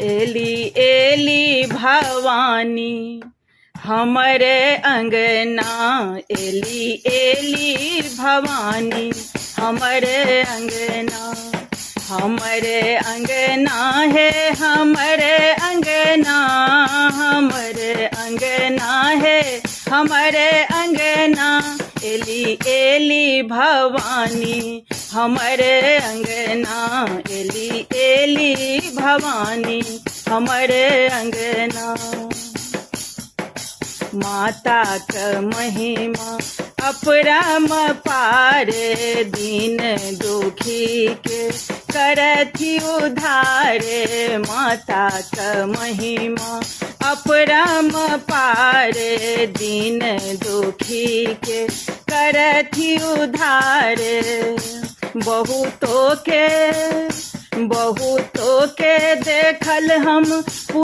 एली एली भवानी हमरे अंगना, एली एली भवानी हमरे अंगना। हमरे अंगना है हमरे अंगना, हमरे अंगना है हमरे अंगना। एली एली भवानी हमरे अंगना, एली एली भवानी हमरे अंगना। माता क महिमा अपरम पार, दीन दुखी के करथी उद्धार। माता क महिमा अपरम पार, दीन दुखी के करथी उद्धार। बहुतों के देखल हम